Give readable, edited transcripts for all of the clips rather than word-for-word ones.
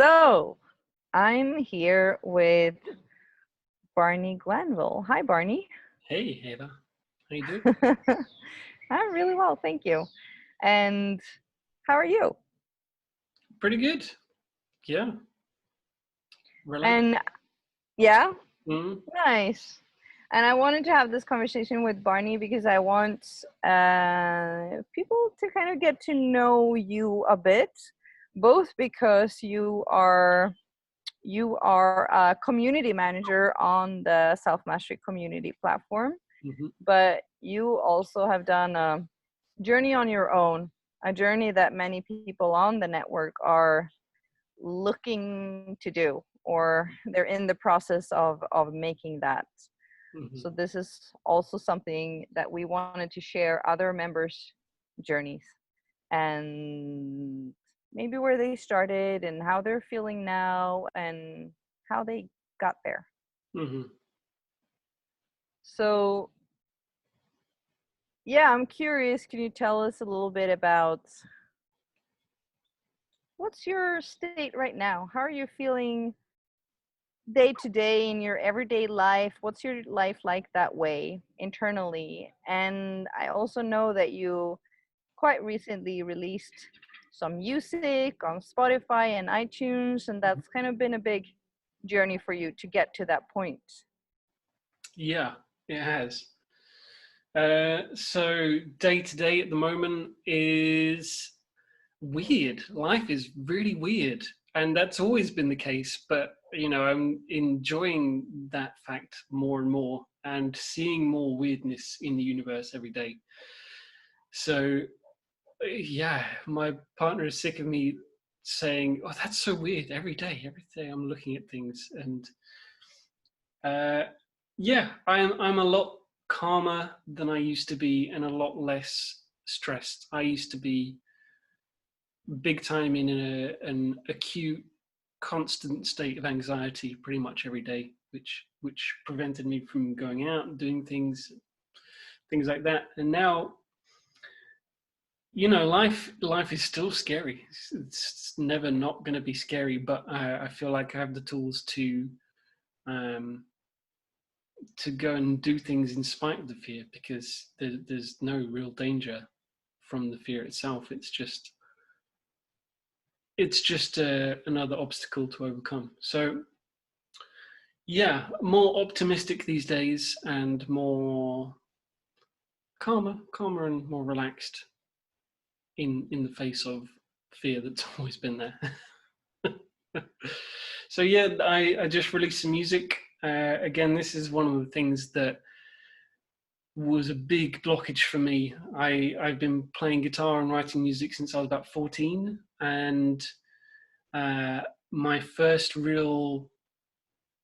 So I'm here with Barney Glanvill. Hi, Barney. Hey, Ava. How you doing? I'm really well, thank you. And how are you? Pretty good. Yeah. Relax. And yeah, Mm, nice. And I wanted to have this conversation with Barney because I want people to kind of get to know you a bit, both because you are a community manager on the Self Mastery community platform, hmm but you also have done a journey on your own, a journey that many people on the network are looking to do, or they're in the process of making that. hmm So this is also something that we wanted to share other members' journeys and maybe where they started and how they're feeling now and how they got there. hmm So yeah, I'm curious, can you tell us a little bit about what's your state right now? How are you feeling day to day in your everyday life? What's your life like that way internally? And I also know that you quite recently released some music on Spotify and iTunes, and that's kind of been a big journey for you to get to that point. Yeah, it has. So day to day at the moment is weird. Life is really weird, and that's always been the case. But I'm enjoying that fact more and more, and seeing more weirdness in the universe every day. So yeah, my partner is sick of me saying, "Oh, that's so weird." Every day I'm looking at things, and uh, yeah, I'm a lot calmer than I used to be, and a lot less stressed. I used to be big time in an acute, constant state of anxiety, pretty much every day, which prevented me from going out and doing things like that. And now life is still scary. It's never not going to be scary, but I feel like I have the tools um, to go and do things in spite of the fear, because there's no real danger from the fear itself. It's just another obstacle to overcome. So yeah, more optimistic these days, and more calmer and more relaxed in the face of fear that's always been there. So yeah, I just released some music. Again, this is one of the things that was a big blockage for me. I've been playing guitar and writing music since I was about 14, and uh, my first real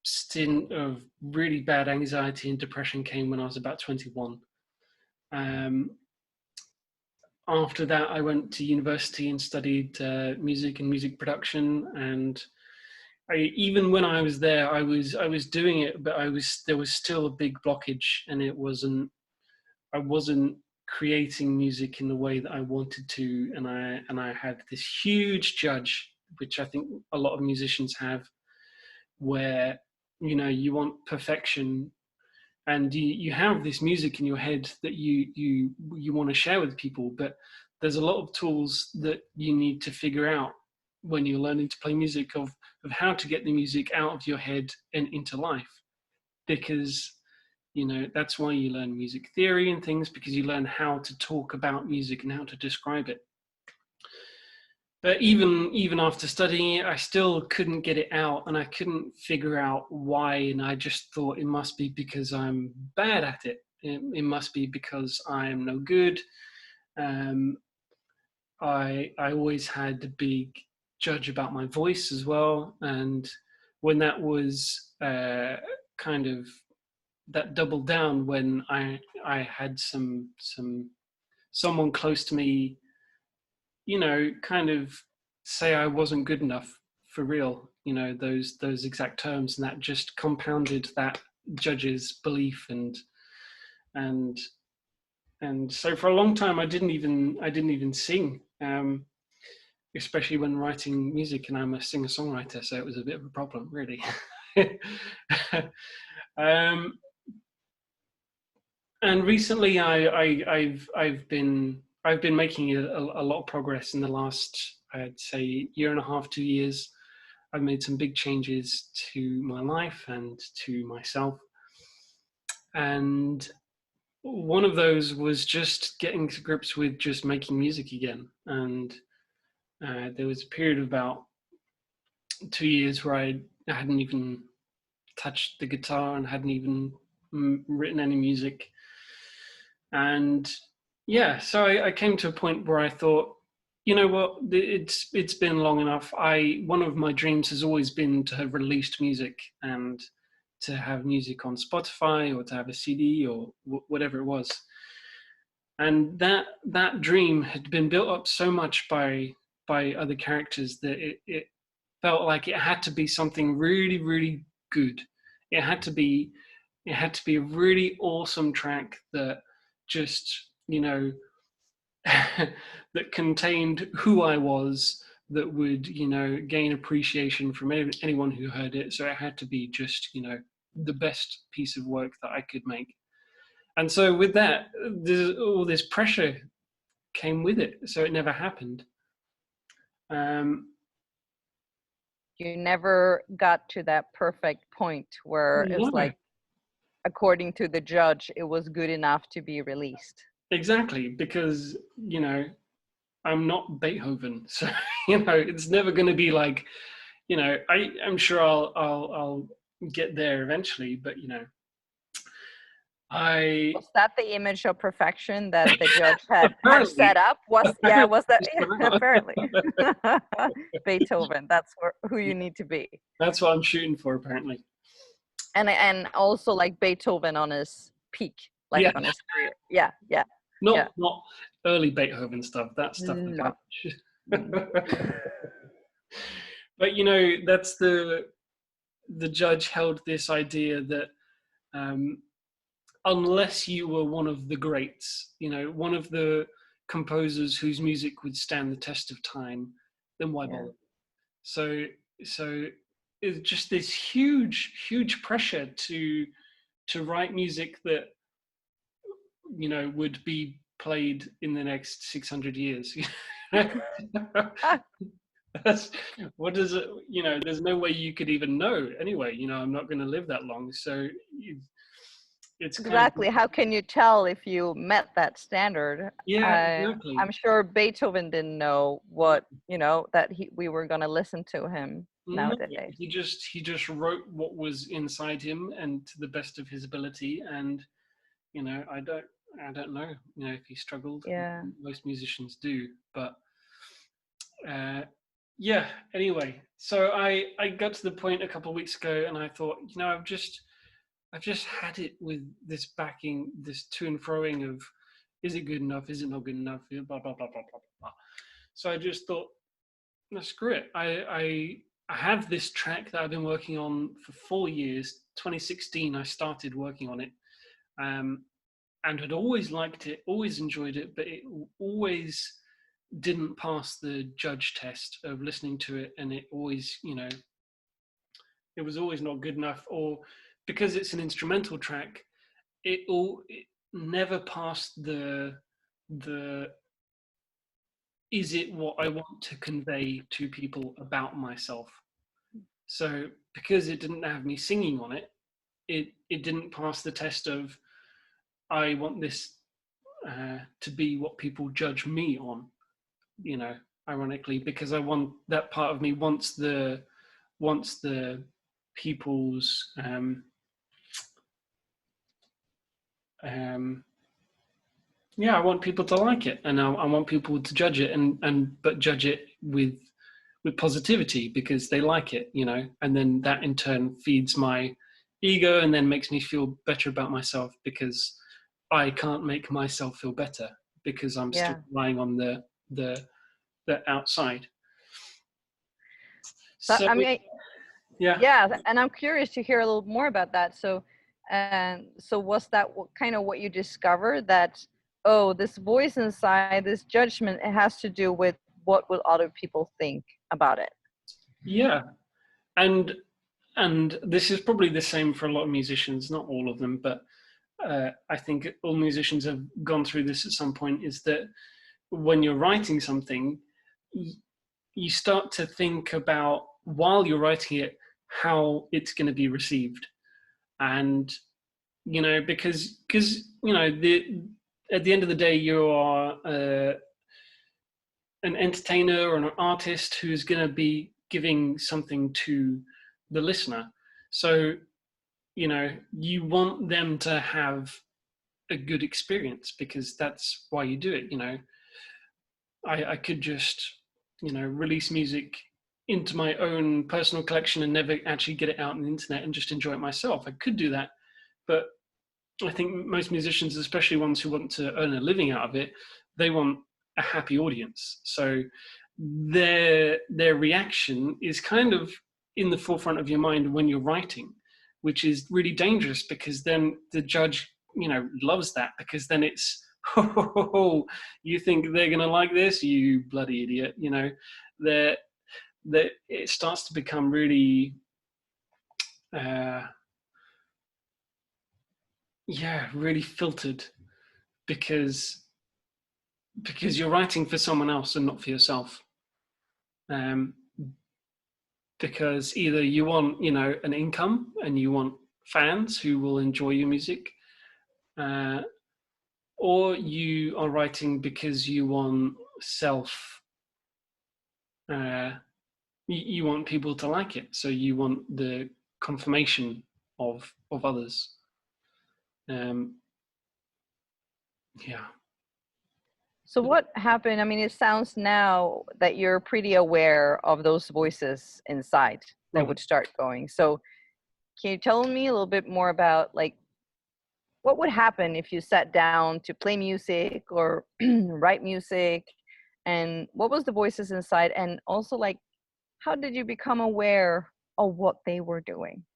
stint of really bad anxiety and depression came when I was about 21. Um, After that, I went to university and studied music and music production, and even when I was there, I was doing it, but there was still a big blockage, and I wasn't creating music in the way that I wanted to, and I had this huge judge, which I think a lot of musicians have, where you want perfection, and you have this music in your head that you want to share with people, but there's a lot of tools that you need to figure out when you're learning to play music, of how to get the music out of your head and into life, because that's why you learn music theory and things, because you learn how to talk about music and how to describe it. But even after studying it, I still couldn't get it out, and I couldn't figure out why. And I just thought it must be because I'm bad at it. It must be because I'm no good. Um, I always had a big judge about my voice as well, and when that was kind of that doubled down, when I had someone close to me, kind of say I wasn't good enough for real, those exact terms, and that just compounded that judge's belief, and and so for a long time I didn't even sing. especially when writing music, and I'm a singer-songwriter, so it was a bit of a problem, really. um, and recently, I've been making a lot of progress in the last, I'd say, year and a half, 2 years. I've made some big changes to my life and to myself, and one of those was just getting to grips with just making music again. And there was a period of about 2 years where I hadn't even touched the guitar and hadn't even written any music. And yeah, so I came to a point where I thought, you know what, it's been long enough. One of my dreams has always been to have released music and to have music on Spotify or to have a CD or whatever it was. And that dream had been built up so much by other characters that it felt like it had to be something really, really good. It had to be a really awesome track that just, that contained who I was, that would, gain appreciation from anyone who heard it. So it had to be just, the best piece of work that I could make. And so with that, all this pressure came with it. So it never happened. You never got to that perfect point where it was No, like, according to the judge, it was good enough to be released. exactly, because, I'm not Beethoven. So, it's never going to be like, I'm sure I'll get there eventually, but, Was that the image of perfection that the judge had set up? Was that apparently Beethoven? That's who you need to be. That's what I'm shooting for, apparently. And also like Beethoven on his peak, like on his career. Yeah. Not early Beethoven stuff. That stuff is No. But that's the judge held this idea that unless you were one of the greats, one of the composers whose music would stand the test of time, then why bother? So it's just this huge pressure to write music that would be played in the next 600 years. That's what does it, there's no way you could even know anyway. I'm not going to live that long, so it's exactly. How can you tell if you met that standard? Exactly. I'm sure Beethoven didn't know what that we were going to listen to him nowadays. He just wrote what was inside him and to the best of his ability. And I don't know if he struggled. Yeah, most musicians do, but yeah, anyway, so I got to the point a couple of weeks ago and I thought, I've just had it with this backing, this to and froing of, is it good enough, is it not good enough, blah blah blah blah blah blah. So I just thought, no, screw it. I have this track that I've been working on for 4 years. 2016 I started working on it, and had always liked it, always enjoyed it, but it always didn't pass the judge test of listening to it, and it always, it was always not good enough, or because it's an instrumental track, it never passed the is it what I want to convey to people about myself. So because it didn't have me singing on it, it didn't pass the test of, I want this to be what people judge me on, ironically, because I want that part of me wants the people's I want people to like it, and I want people to judge it, but judge it with positivity because they like it, and then that in turn feeds my ego and then makes me feel better about myself, because I can't make myself feel better because I'm still relying on the outside. So I mean, yeah, and I'm curious to hear a little more about that. So was that kind of what you discovered, that this voice inside, this judgment, it has to do with what will other people think about it? Yeah, and this is probably the same for a lot of musicians, not all of them, but I think all musicians have gone through this at some point, is that when you're writing something, you start to think about, while you're writing it, how it's going to be received. And, because at the end of the day, you are an entertainer or an artist who's going to be giving something to the listener. So, you want them to have a good experience, because that's why you do it. I could just, release music into my own personal collection and never actually get it out on the internet and just enjoy it myself. I could do that, but I think most musicians, especially ones who want to earn a living out of it, they want a happy audience. So their reaction is kind of in the forefront of your mind when you're writing, which is really dangerous, because then the judge, loves that, because then it's, oh, you think they're going to like this, you bloody idiot, that it starts to become really, really filtered, because you're writing for someone else and not for yourself. Because either you want, an income, and you want fans who will enjoy your music, or you are writing because you want you want people to like it, so you want the confirmation of others. Yeah. So what happened? I mean, it sounds now that you're pretty aware of those voices inside that would start going. So can you tell me a little bit more about, like, what would happen if you sat down to play music or write music, and what was the voices inside? And also, like, how did you become aware of what they were doing?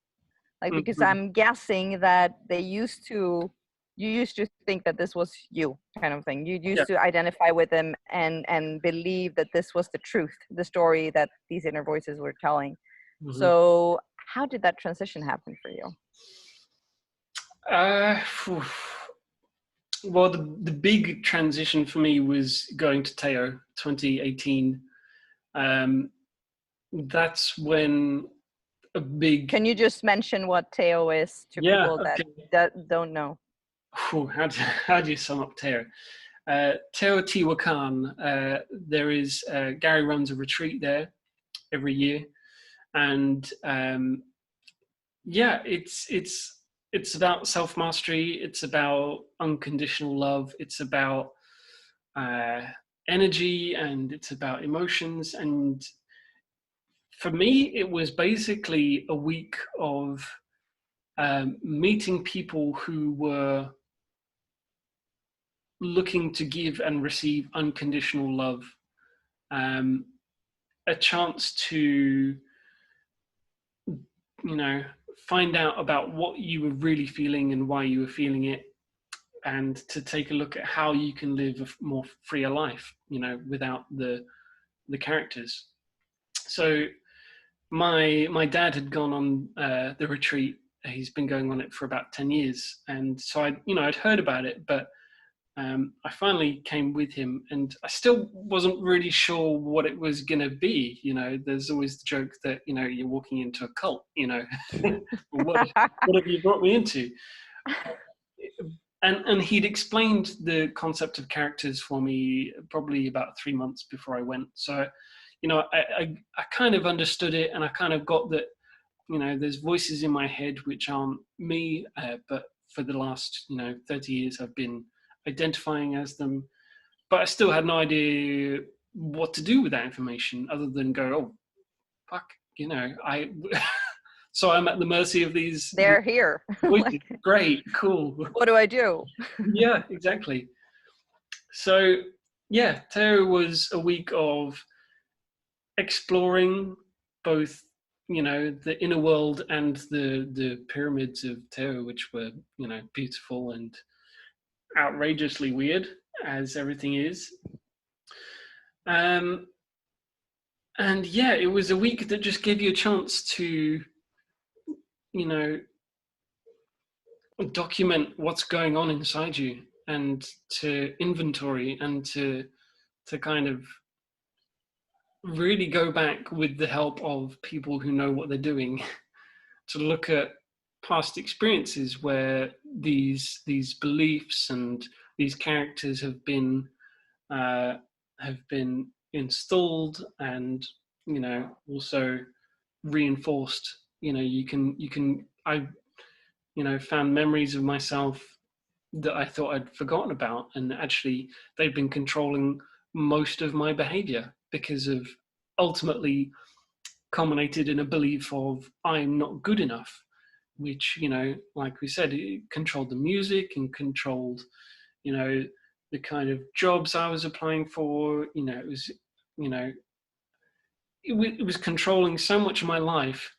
Like, because Mhm. I'm guessing that you used to think that this was you, kind of thing. You Yeah. used to identify with them and believe that this was the truth, the story that these inner voices were telling. Mhm. So how did that transition happen for you? Phew. Well, the big transition for me was going to Teo 2018. That's when a big, Can you just mention what Teo is to yeah, people okay. that don't know? How do you sum up Teo? Teotihuacán, there is, Gary runs a retreat there every year, and yeah, it's about self mastery. It's about unconditional love. It's about uh, energy, and it's about emotions. And for me, it was basically a week of meeting people who were looking to give and receive unconditional love, um, a chance to, you know, find out about what you were really feeling and why you were feeling it, and to take a look at how you can live a more freer life, without the characters. So my dad had gone on the retreat. He's been going on it for about 10 years, and so I'd heard about it, but I finally came with him, and I still wasn't really sure what it was going to be. There's always the joke that, you're walking into a cult, what have you brought me into? And he'd explained the concept of characters for me probably about 3 months before I went. So, I kind of understood it, and I kind of got that, there's voices in my head which aren't me, but for the last, 30 years I've been identifying as them, but I still had no idea what to do with that information other than go, oh, fuck, I, so I'm at the mercy of these They're here. voices. Like, Great, cool. what do I do? Yeah, exactly. So yeah, Teo was a week of exploring both, the inner world and the pyramids of Teo, which were, beautiful and outrageously weird, as everything is. And yeah, it was a week that just gave you a chance to, you know, document what's going on inside you, and to inventory, and to kind of really go back with the help of people who know what they're doing to look at past experiences where these beliefs and these characters uh, have been installed, and also reinforced. I found memories of myself that I thought I'd forgotten about, and actually they've been controlling most of my behavior, because of ultimately culminated in a belief of I'm not good enough, which, like we said, it controlled the music and controlled, the kind of jobs I was applying for. You know, it was controlling so much of my life,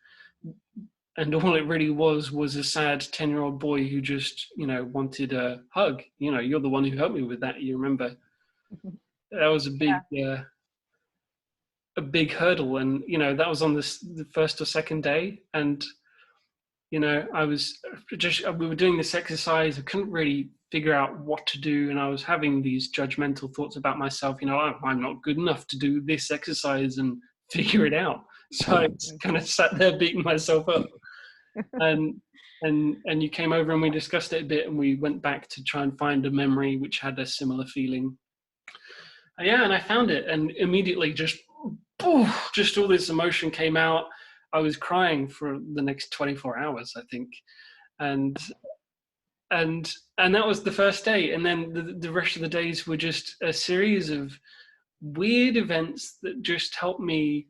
and all it really was a sad 10-year-old boy who just, wanted a hug. You're the one who helped me with that. You remember that was a big hurdle, and that was on the first or second day, and I was we were doing this exercise. I couldn't really figure out what to do, and I was having these judgmental thoughts about myself. I'm not good enough to do this exercise and figure it out. So I kind of sat there beating myself up. and and you came over and we discussed it a bit, and we went back to try and find a memory which had a similar feeling. Yeah, and I found it, and immediately just all this emotion came out. I was crying for the next 24 hours, I think. And and that was the first day, and then the rest of the days were just a series of weird events that just helped me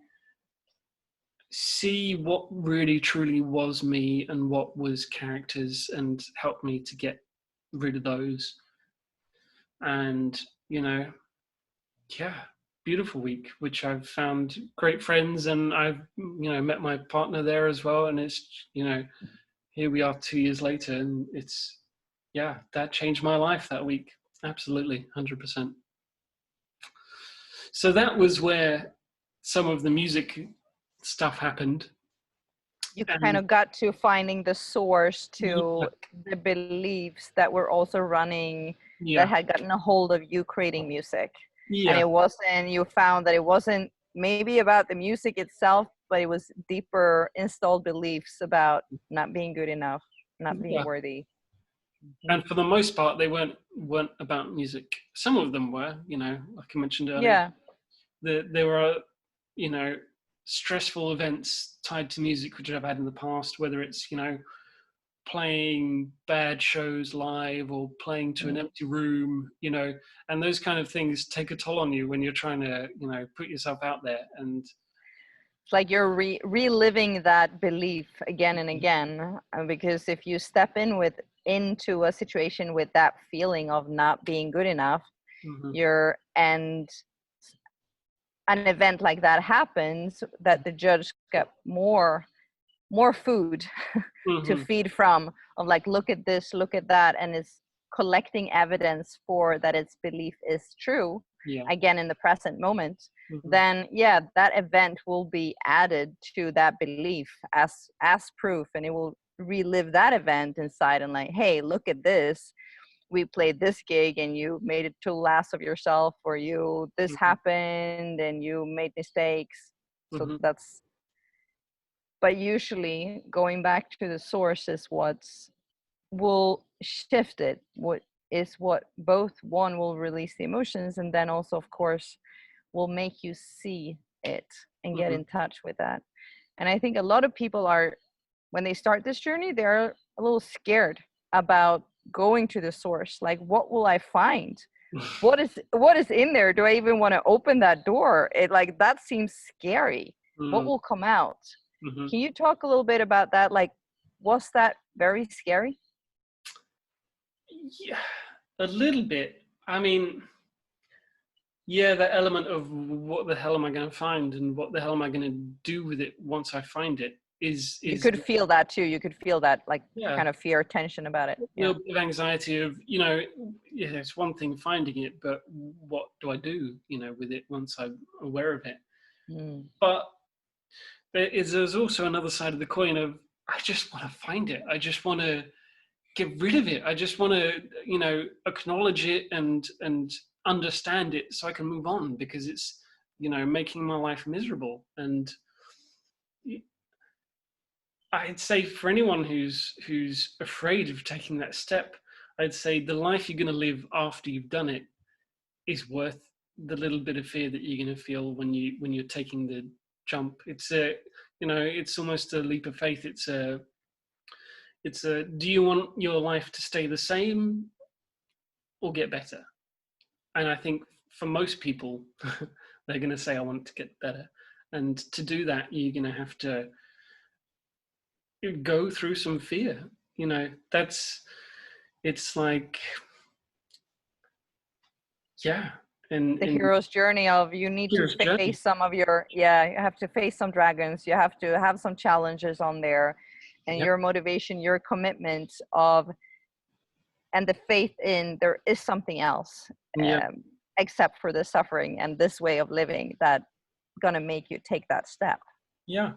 see what really truly was me and what was characters, and helped me to get rid of those. And yeah, beautiful week, which I've found great friends, and I've met my partner there as well. And it's here we are 2 years later, and it's that changed my life that week. Absolutely, 100%. So that was where some of the music stuff happened. You kind And of got to finding the source to the beliefs that were also running, that had gotten a hold of you creating music. And you found that it wasn't maybe about the music itself, but it was deeper installed beliefs about not being good enough, not being worthy. And for the most part, they weren't about music. Some of them were, like I mentioned earlier. There were, stressful events tied to music which I've had in the past, whether it's, playing bad shows live, or playing to an empty room, and those kind of things take a toll on you when you're trying to, put yourself out there. And it's like you're reliving that belief again and again, because if you step into a situation with that feeling of not being good enough, and an event like that happens, that the judge got more food to feed from, of like, look at this, look at that, and is collecting evidence for that its belief is true, again in the present moment, then that event will be added to that belief as proof, and it will relive that event inside, and like, hey, look at this, we played this gig and you made it to last of yourself, or this happened and you made mistakes. So that's, but usually going back to the source is what will shift it, what both one will release the emotions, and then also of course will make you see it and get in touch with that. And I think a lot of people are, when they start this journey, they're a little scared about going to the source. Like, what will I find? what is in there? Do I even want to open that door? It, like, that seems scary. What will come out? Can you talk a little bit about that? Like, was that very scary? Yeah, a little bit. I mean, that element of what the hell am I going to find, and what the hell am I going to do with it once I find it, is you could feel that too. You could feel that, like, kind of fear, tension about it. A little bit of anxiety of, it's one thing finding it, but what do I do, with it once I'm aware of it? Mm. But there's also another side of the coin of, I just want to find it. I just want to get rid of it. I just want to, acknowledge it and understand it so I can move on, because it's, making my life miserable. And I'd say for anyone who's afraid of taking that step, I'd say the life you're going to live after you've done it is worth the little bit of fear that you're going to feel when you're taking the jump. It's almost a leap of faith. Do you want your life to stay the same or get better? And I think for most people, they're going to say, I want it to get better. And to do that, you're going to have to go through some fear. It's like, yeah. The And hero's journey of, you need to here's journey. face some of your, yeah, you have to face some dragons, you have to have some challenges on there, and Yep. your motivation, your commitment of, and the faith in there is something else, Yep. except for the suffering and this way of living that gonna make you take that step. Yeah.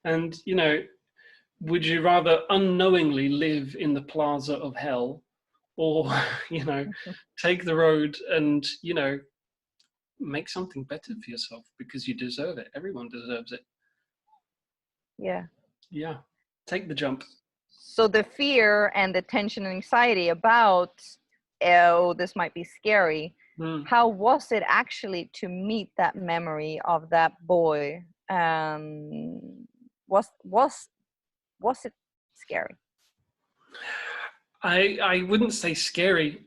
And, would you rather unknowingly live in the plaza of hell, or, take the road and, make something better for yourself, because you deserve it. Everyone deserves it. Yeah. Yeah. Take the jump. So the fear and the tension and anxiety about, oh, this might be scary. How was it actually to meet that memory of that boy? Was it scary? I wouldn't say scary,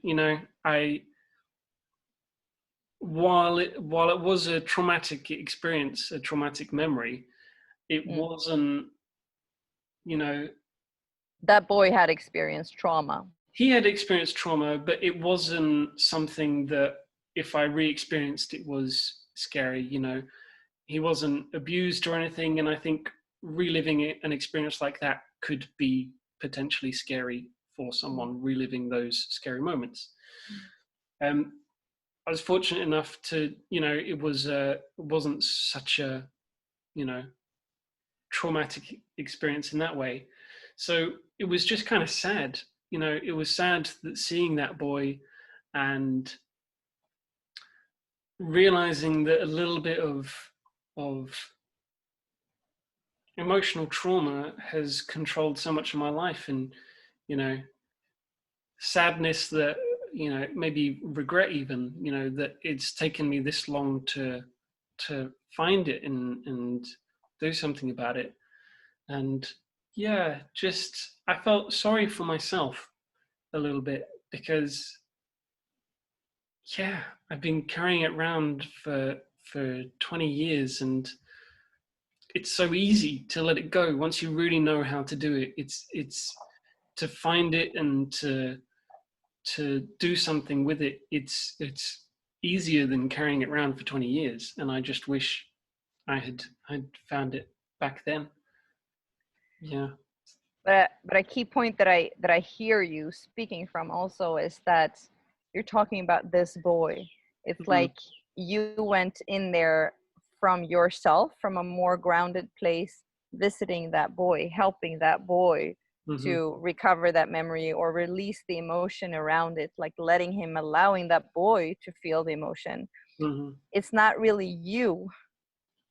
while it was a traumatic experience, a traumatic memory, it wasn't, that boy had experienced trauma. He had experienced trauma, but it wasn't something that, if I re-experienced it, was scary. He wasn't abused or anything, and I think reliving an experience like that could be potentially scary for someone reliving those scary moments. I was fortunate enough to, it wasn't such a, traumatic experience in that way. So it was just kind of sad. It was sad that seeing that boy and realizing that a little bit of emotional trauma has controlled so much of my life, and sadness that, maybe regret even, that it's taken me this long to find it and do something about it. And yeah, just I felt sorry for myself a little bit, because yeah, I've been carrying it around for 20 years, and it's so easy to let it go once you really know how to do it. It's to find it and to do something with it. It's easier than carrying it around for 20 years, and I just wish I'd found it back then. Yeah. But a key point that I hear you speaking from also is that you're talking about this boy. It's like you went in there from yourself, from a more grounded place, visiting that boy, helping that boy to recover that memory or release the emotion around it, like letting him, allowing that boy to feel the emotion. It's not really you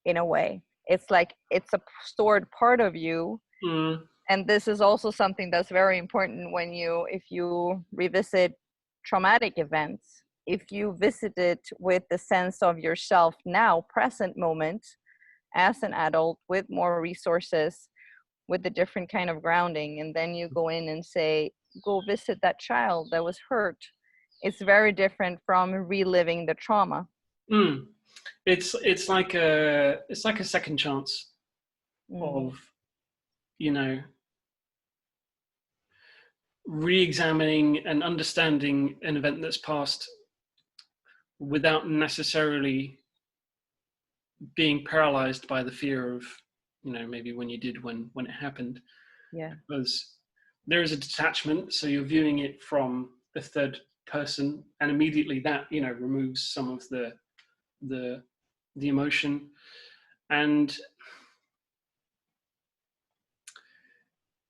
in a way. It's like it's a stored part of you. And this is also something that's very important when if you revisit traumatic events, if you visit it with the sense of yourself now, present moment, as an adult with more resources, with a different kind of grounding, and then you go in and say, go visit that child that was hurt. It's very different from reliving the trauma. It's like a second chance of, re-examining and understanding an event that's passed without necessarily being paralyzed by the fear of, maybe when you did when it happened. Yeah. Because there is a detachment, so you're viewing it from the third person, and immediately that, removes some of the emotion. And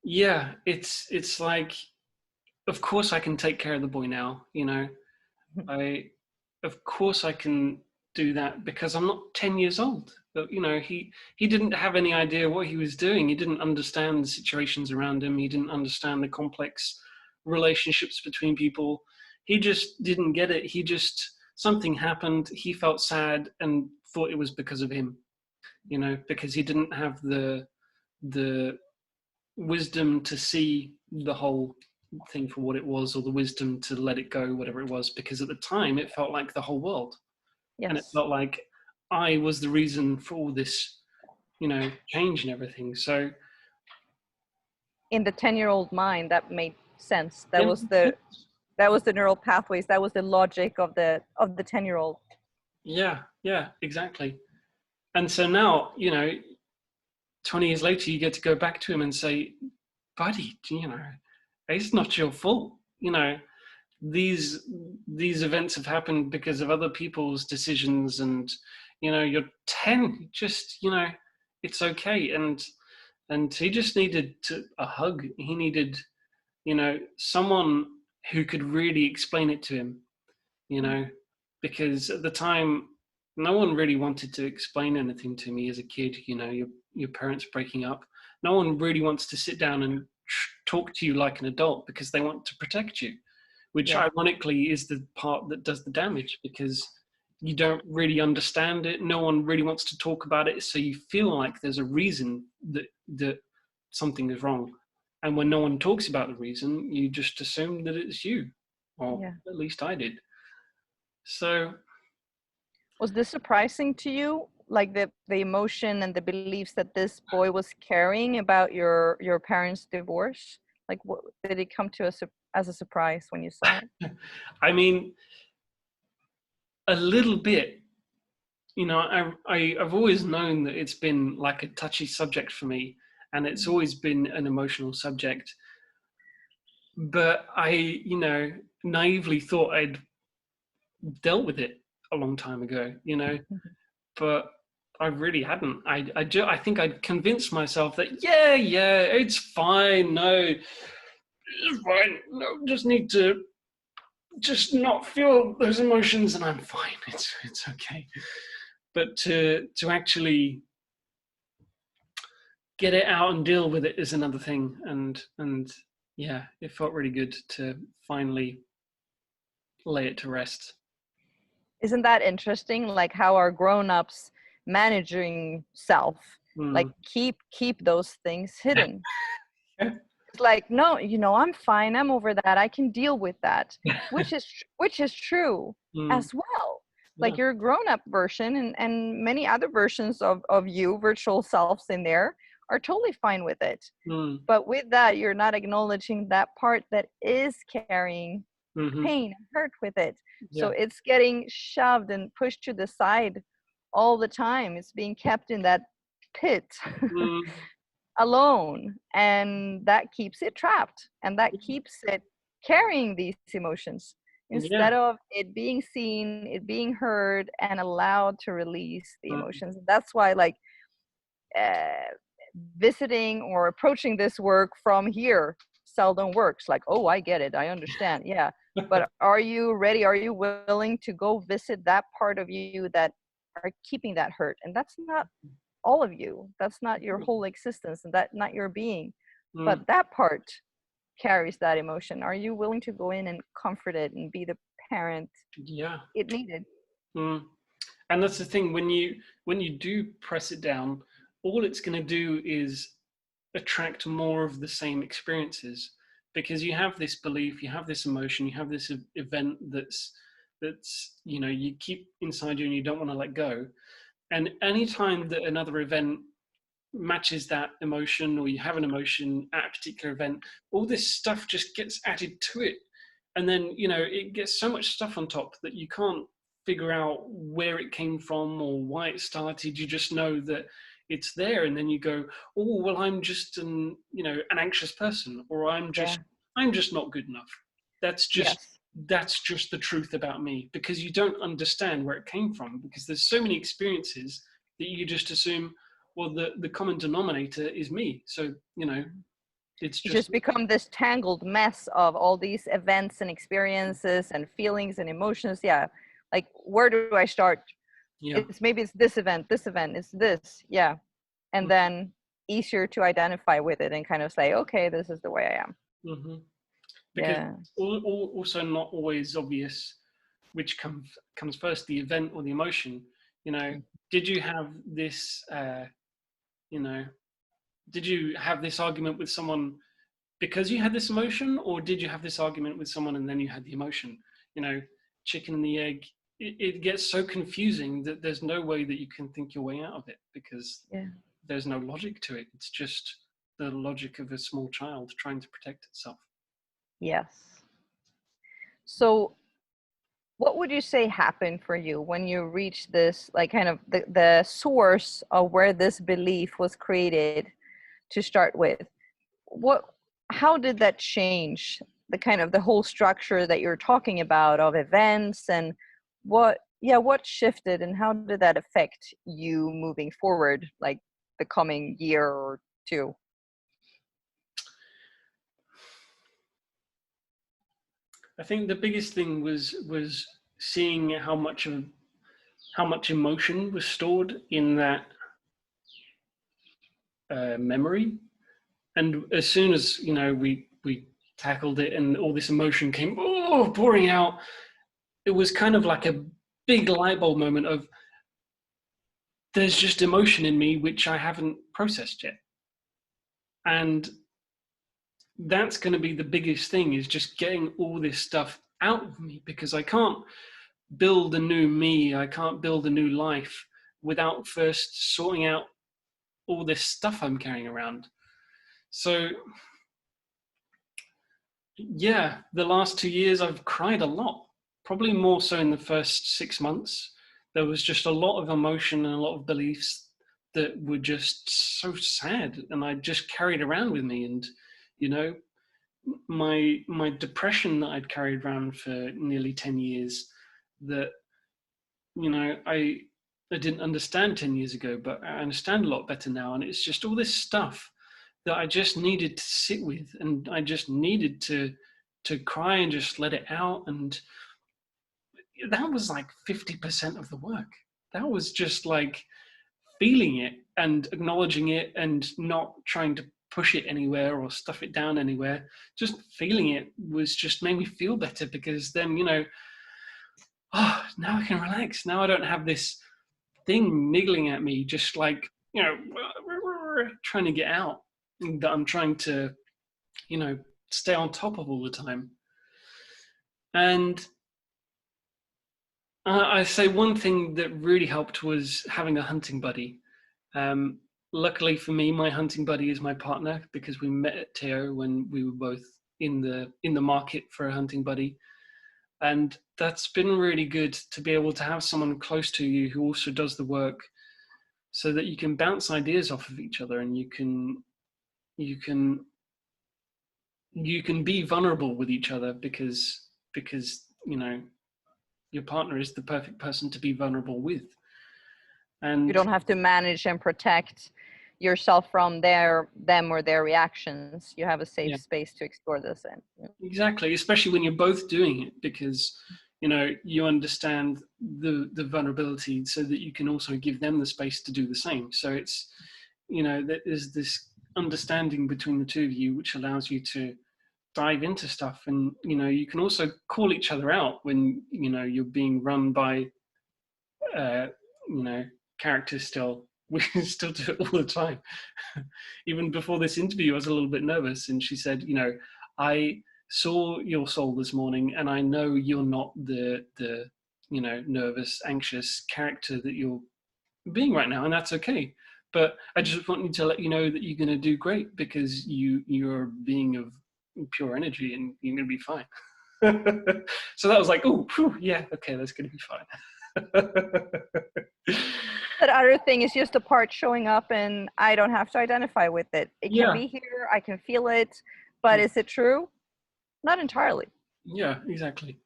yeah, it's like, of course I can take care of the boy now, you know. I Of course I can do that because I'm not 10 years old. But you know, he didn't have any idea what he was doing. He didn't understand the situations around him. He didn't understand the complex relationships between people. He just didn't get it. He just, something happened, he felt sad and thought it was because of him, you know, because he didn't have the wisdom to see the whole thing for what it was, or the wisdom to let it go, whatever it was, because at the time it felt like the whole world, and it Yes. felt like I was the reason for all this, you know, change and everything. So In the 10-year-old mind, that made sense. That yeah, was the neural pathways. That was the logic of the 10-year-old. yeah, exactly. And so now, you know, 20 years later, you get to go back to him and say, buddy, you know, it's not your fault, you know. These events have happened because of other people's decisions, and you know, you're 10, just, you know, it's okay. And he just needed a hug. He needed, you know, someone who could really explain it to him, you know, because at the time no one really wanted to explain anything to me as a kid. You know, your parents breaking up, no one really wants to sit down and talk to you like an adult because they want to protect you, which Yeah. ironically is the part that does the damage, because you don't really understand it. No one really wants to talk about it, so you feel like there's a reason that something is wrong. And when no one talks about the reason, you just assume that it's you, or Yeah. at least I did. So Was this surprising to you, like the emotion and the beliefs that this boy was carrying about your parents' divorce? Like, what did it come to us as a surprise when you saw it? I mean, a little bit. You know, I've always known that it's been like a touchy subject for me, and it's always been an emotional subject. But I, you know, naively thought I'd dealt with it a long time ago, you know, but I really hadn't. I think I'd convinced myself that, yeah, it's fine. No, it's fine. No, just need to just not feel those emotions and I'm fine. It's okay. But to actually get it out and deal with it is another thing. And yeah, it felt really good to finally lay it to rest. Isn't that interesting? Like how our grown-ups managing self, like Mm. keep those things hidden. It's like, no, I'm fine. I'm over that. I can deal with that, which is true Mm. as well. Yeah. Like your grown-up version and many other versions of you, virtual selves in there, are totally fine with it. Mm. But with that, you're not acknowledging that part that is carrying Mm-hmm. pain and hurt with it. So Yeah. it's getting shoved and pushed to the side all the time. It's being kept in that pit Mm. alone, and that keeps it trapped, and that keeps it carrying these emotions Yeah. instead of it being seen, it being heard, and allowed to release the Mm. emotions. That's why, like, uh, visiting or approaching this work from here seldom works. Like, oh, I get it, I understand, yeah, but are you ready? Are you willing to go visit that part of you that are keeping that hurt? And that's not all of you, that's not your whole existence, and that not your being, but Mm. that part carries that emotion. Are you willing to go in and comfort it and be the parent Yeah. it needed? Mm. And that's the thing, when you do press it down, all it's going to do is attract more of the same experiences, because you have this belief, you have this emotion, you have this event that's, you know, you keep inside you and you don't want to let go. And anytime that another event matches that emotion, or you have an emotion at a particular event, all this stuff just gets added to it. And then, you know, it gets so much stuff on top that you can't figure out where it came from or why it started. You just know that it's there. And then you go, oh, well, I'm just an anxious person, or Yeah. I'm just not good enough. That's just, Yes. that's just the truth about me, because you don't understand where it came from, because there's so many experiences that you just assume, well, the common denominator is me. So, it's You just, just become this tangled mess of all these events and experiences and feelings and emotions. Yeah. Like, where do I start? yeah. Maybe it's this event, it's this. Yeah. And then easier to identify with it and kind of say, okay, this is the way I am. Mm-hmm. Because Yeah. also not always obvious which comes first, the event or the emotion. Did you have this, you know, did you have this argument with someone because you had this emotion, or did you have this argument with someone and then you had the emotion? Chicken and the egg. It gets so confusing that there's no way that you can think your way out of it, because Yeah. there's no logic to it. It's just the logic of a small child trying to protect itself. Yes. So what would you say happened for you when you reached this, like, kind of the source of where this belief was created to start with? What, how did that change the kind of the whole structure that you're talking about of events, and what shifted and how did that affect you moving forward, like the coming year or two? I think the biggest thing was seeing how much emotion was stored in that memory. And as soon as we tackled it and all this emotion came pouring out, it was kind of like a big light bulb moment of, there's just emotion in me which I haven't processed yet. And that's going to be the biggest thing, is just getting all this stuff out of me, because I can't build a new me, I can't build a new life without first sorting out all this stuff I'm carrying around. So yeah, the last 2 years I've cried a lot, probably more so in the first 6 months. There was just a lot of emotion and a lot of beliefs that were just so sad, and I just carried around with me. And my depression that I'd carried around for nearly 10 years, that I didn't understand 10 years ago, but I understand a lot better now. And it's just all this stuff that I just needed to sit with, and I just needed to cry and just let it out. And that was like 50% of the work. That was just like feeling it and acknowledging it and not trying to push it anywhere or stuff it down anywhere. Just feeling it was just made me feel better, because then, now I can relax. Now I don't have this thing niggling at me, just like, trying to get out, that I'm trying to, stay on top of all the time. And I say one thing that really helped was having a hunting buddy. Luckily for me, my hunting buddy is my partner, because we met at Teo when we were both in the market for a hunting buddy. And that's been really good, to be able to have someone close to you who also does the work, so that you can bounce ideas off of each other, and you can be vulnerable with each other, because your partner is the perfect person to be vulnerable with. You And don't have to manage and protect yourself from them or their reactions. You have a safe yeah, space to explore this in. Yeah. exactly, especially when you're both doing it, because you understand the vulnerability, so that you can also give them the space to do the same. So it's there's this understanding between the two of you, which allows you to dive into stuff. And you can also call each other out when you're being run by uh characters. Still, we still do it all the time. Even before this interview, I was a little bit nervous, and she said, I saw your soul this morning, and I know you're not the nervous, anxious character that you're being right now, and that's okay. But I just want you to let you know that you're going to do great, because you're a being of pure energy, and you're going to be fine. So that was like, oh, yeah, okay, that's going to be fine. That other thing is just a part showing up, and I don't have to identify with it. It can Yeah, be here, I can feel it, but is it true? Not entirely. yeah, exactly.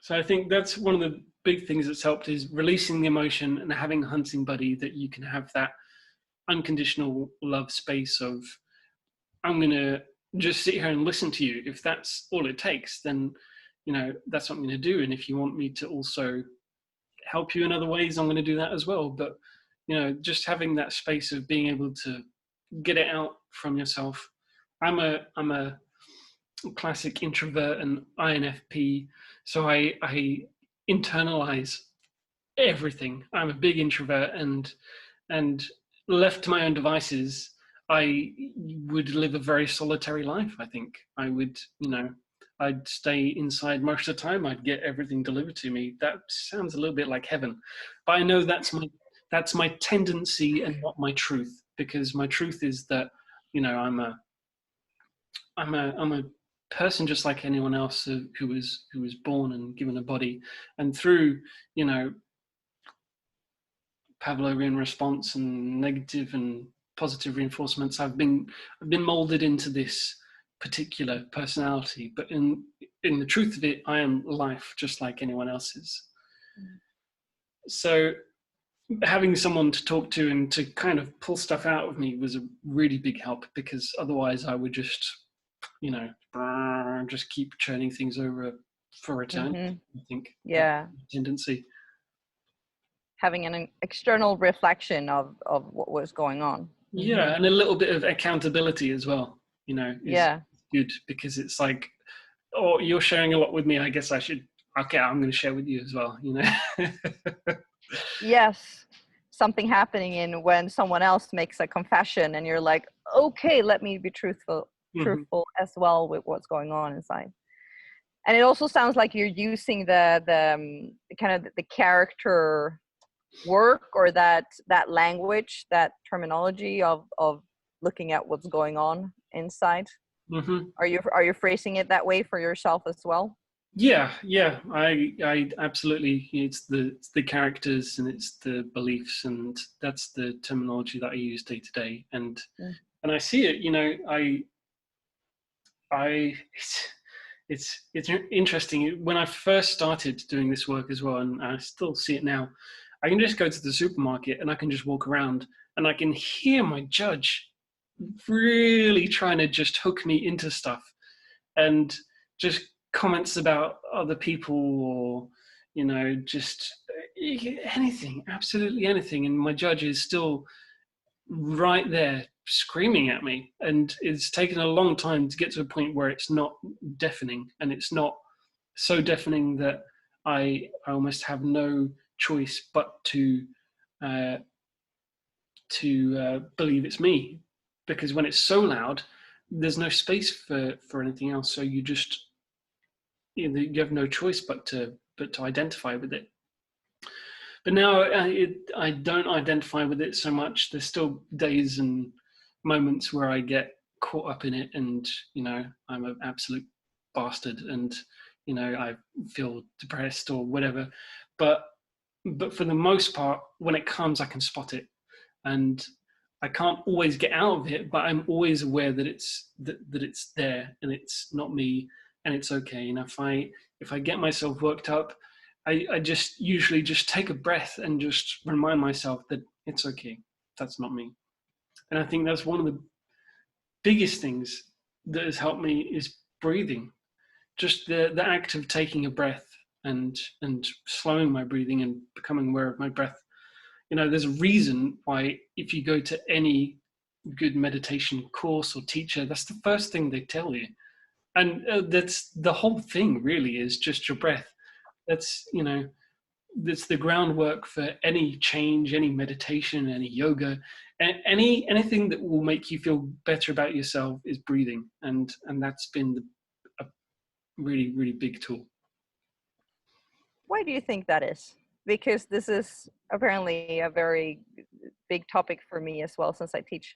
So I think that's one of the big things that's helped is releasing the emotion and having a hunting buddy that you can have that unconditional love space of, I'm going to just sit here and listen to you. If that's all it takes, then, that's what I'm going to do. And if you want me to also help you in other ways, I'm going to do that as well. But, just having that space of being able to get it out from yourself. I'm a classic introvert and INFP, so I internalize everything. I'm a big introvert, and left to my own devices, I would live a very solitary life. I think I would, I'd stay inside most of the time. I'd get everything delivered to me. That sounds a little bit like heaven, but I know that's my tendency and not my truth, because my truth is that, I'm a person just like anyone else who was born and given a body, and through, Pavlovian response and negative and positive reinforcements, I've been molded into this particular personality. But in the truth of it, I am life just like anyone else is. So having someone to talk to and to kind of pull stuff out of me was a really big help, because otherwise I would just, just keep churning things over for eternity. I think Yeah, tendency. having an external reflection of what was going on. Yeah, and a little bit of accountability as well, is good, because it's like, oh, you're sharing a lot with me, I guess I should, okay, I'm going to share with you as well, Yes, something happening in when someone else makes a confession and you're like, okay, let me be truthful as well with what's going on inside. And it also sounds like you're using the kind of the character work, or that language, that terminology of looking at what's going on inside. Are you phrasing it that way for yourself as well? Yeah, I absolutely. It's the characters and it's the beliefs, and that's the terminology that I use day to day. And I see it. I it's interesting. When I first started doing this work as well, and I still see it now, I can just go to the supermarket and I can just walk around and I can hear my judge really trying to just hook me into stuff, and just comments about other people, or just anything, absolutely anything, and my judge is still right there screaming at me, and it's taken a long time to get to a point where it's not deafening, and it's not so deafening that I almost have no choice but to believe it's me, because when it's so loud, there's no space for anything else. So you just, you have no choice but to identify with it. But now I don't identify with it so much. There's still days and moments where I get caught up in it, and I'm an absolute bastard, and I feel depressed or whatever. But for the most part, when it comes, I can spot it, and I can't always get out of it, but I'm always aware that it's there, and it's not me, and it's okay. And if I get myself worked up, I just usually just take a breath and just remind myself that it's okay. That's not me. And I think that's one of the biggest things that has helped me is breathing. Just the act of taking a breath and slowing my breathing and becoming aware of my breath. There's a reason why if you go to any good meditation course or teacher, that's the first thing they tell you. And that's the whole thing, really, is just your breath. That's the groundwork for any change, any meditation, any yoga, anything that will make you feel better about yourself is breathing, and that's been a really, really big tool. Why do you think that is? Because this is apparently a very big topic for me as well, since I teach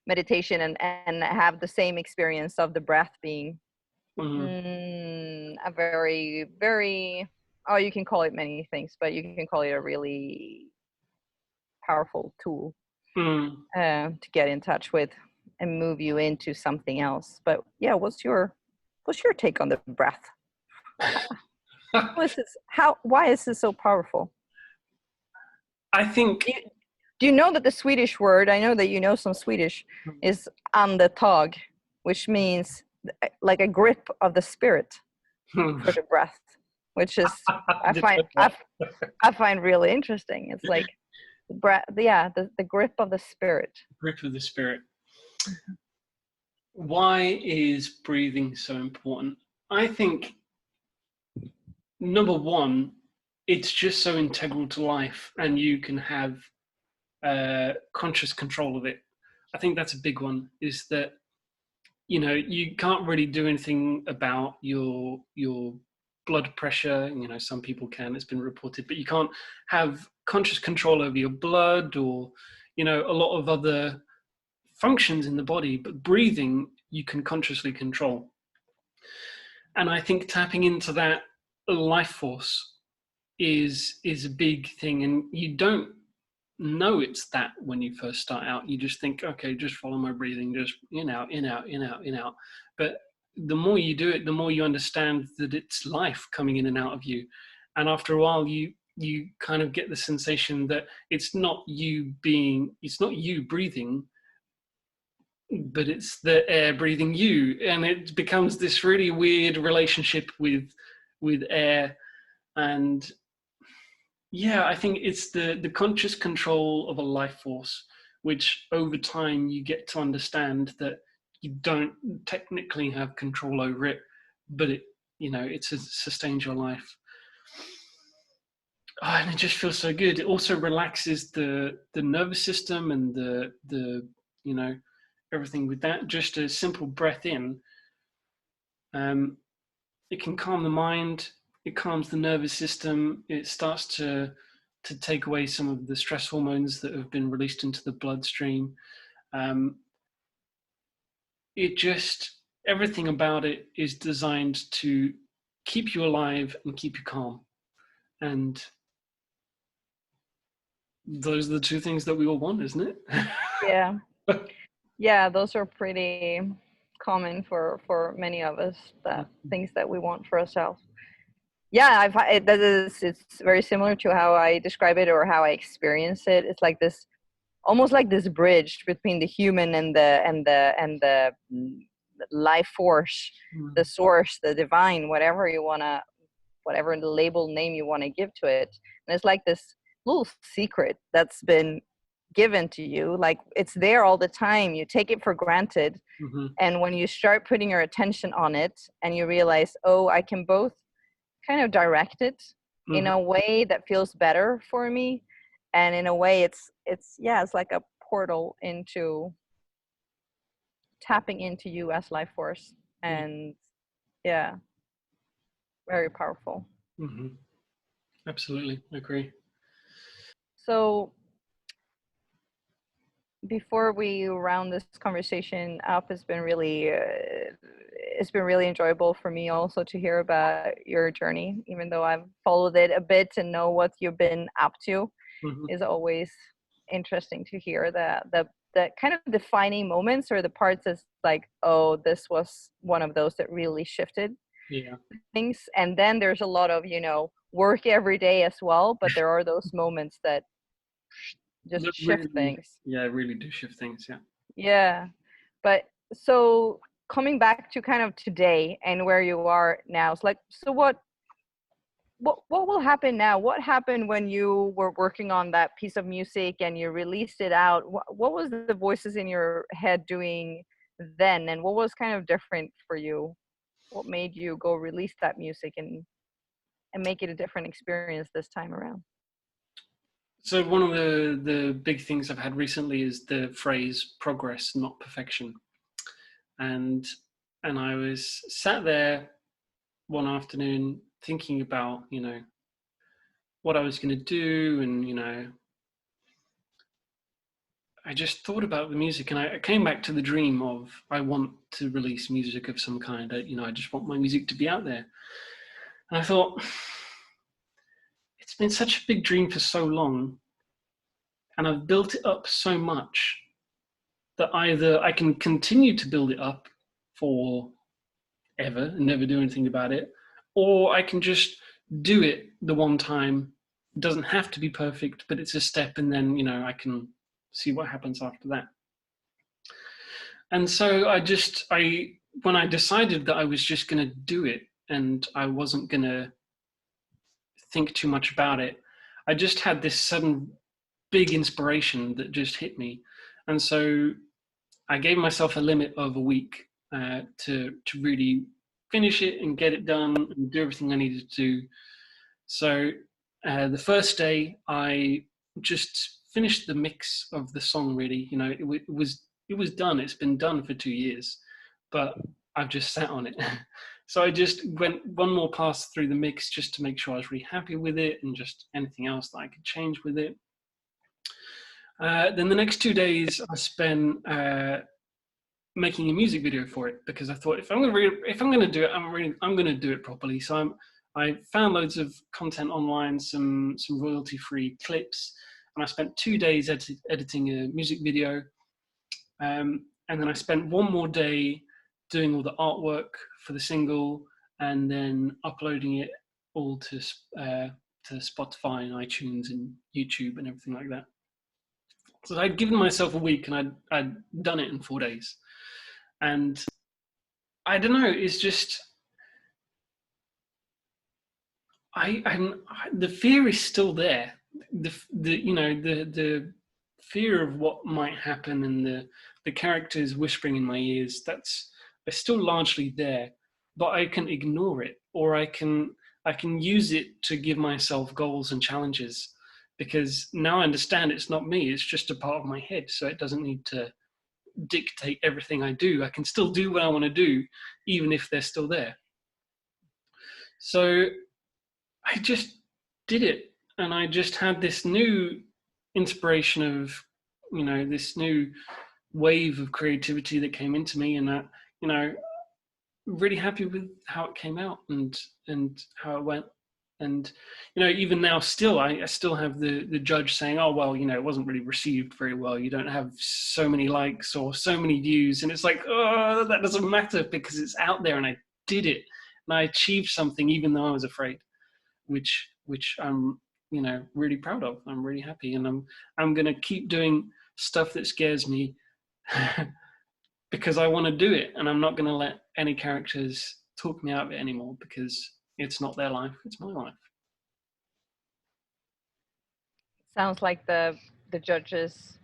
meditation and have the same experience of the breath being a very, very, oh, you can call it many things, but you can call it a really powerful tool to get in touch with and move you into something else. But yeah, what's your take on the breath? Why is this so powerful? I think. Do you know that the Swedish word, I know that you know some Swedish, is andetag, which means like a grip of the spirit for the breath, which is I find I find really interesting. It's like the breath, yeah, the grip of the spirit. Grip of the spirit. Why is breathing so important? I think number one, it's just so integral to life, and you can have conscious control of it. I think that's a big one. Is that you can't really do anything about your blood pressure. Some people can. It's been reported, but you can't have conscious control over your blood or a lot of other functions in the body. But breathing, you can consciously control. And I think tapping into that life force is a big thing, and you don't know it's that when you first start out. You just think, okay, just follow my breathing, just in out, in out, in out, in out. But the more you do it, the more you understand that it's life coming in and out of you. And after a while, you kind of get the sensation that it's not you breathing, but it's the air breathing you, and it becomes this really weird relationship with air. And yeah, I think it's the conscious control of a life force, which over time you get to understand that you don't technically have control over it, but it sustains your life. Oh, and it just feels so good. It also relaxes the nervous system and the everything with that. Just a simple breath in, it can calm the mind. It calms the nervous system. It starts to take away some of the stress hormones that have been released into the bloodstream. Um, it just everything about it is designed to keep you alive and keep you calm. And those are the two things that we all want, isn't it? Yeah, yeah, those are pretty common for many of us. That things that we want for ourselves. Yeah, it's very similar to how I describe it or how I experience it. It's like this, almost like this bridge between the human and the life force, the source, the divine, whatever label name you want to give to it. And it's like this little secret that's been given to you, like it's there all the time, you take it for granted. Mm-hmm. And when you start putting your attention on it and you realize, oh, I can both kind of direct it in a way that feels better for me, and in a way it's like a portal into tapping into you as life force. And yeah, very powerful. Mm-hmm. Absolutely agree. So before we round this conversation up, it's been really enjoyable for me also to hear about your journey, even though I've followed it a bit and know what you've been up to. Is always interesting to hear the kind of defining moments, or the parts that's like, oh, this was one of those that really shifted things. And then there's a lot of work every day as well, but there are those moments that just shift things. Yeah, really do shift things. Yeah. But so coming back to kind of today and where you are now, it's like, so what will happen now? What happened when you were working on that piece of music and you released it out? What was the voices in your head doing then, and what was kind of different for you? What made you go release that music and make it a different experience this time around? So one of the big things I've had recently is the phrase progress, not perfection. And I was sat there one afternoon thinking about, what I was going to do. And, I just thought about the music, and I came back to the dream of, I want to release music of some kind. I just want my music to be out there. And I thought, it's been such a big dream for so long, and I've built it up so much that either I can continue to build it up forever and never do anything about it, or I can just do it the one time. It doesn't have to be perfect, but it's a step, and then, you know, I can see what happens after that. And so when I decided that I was just going to do it and I wasn't going to think too much about it, I just had this sudden big inspiration that just hit me. And so I gave myself a limit of a week to really finish it and get it done and do everything I needed to do. So the first day, I just finished the mix of the song. Really, you know, it was done. It's been done for 2 years, but I've just sat on it. So I just went one more pass through the mix just to make sure I was really happy with it, and just anything else that I could change with it. Then the next 2 days I spent making a music video for it, because I thought if I'm going to do it, I'm going to do it properly. So I found loads of content online, some royalty-free clips, and I spent 2 days editing a music video. And then I spent one more day doing all the artwork for the single, and then uploading it all to Spotify and iTunes and YouTube and everything like that. So I'd given myself a week, and I'd done it in 4 days. And I don't know, it's just, the fear is still there. The fear of what might happen, and the characters whispering in my ears, they're still largely there, but I can ignore it, or I can use it to give myself goals and challenges, because now I understand it's not me, it's just a part of my head, so it doesn't need to dictate everything I do. I can still do what I want to do, even if they're still there. So I just did it, and I just had this new inspiration of, you know, this new wave of creativity that came into me, and that, you know, really happy with how it came out and how it went. And, you know, even now still, I still have the judge saying, oh, well, you know, it wasn't really received very well. You don't have so many likes or so many views. And it's like, oh, that doesn't matter, because it's out there and I did it. And I achieved something even though I was afraid, which I'm, you know, really proud of. I'm really happy. And I'm going to keep doing stuff that scares me because I want to do it. And I'm not going to let any characters talk me out of it anymore, because it's not their life, it's my life. Sounds like the judge's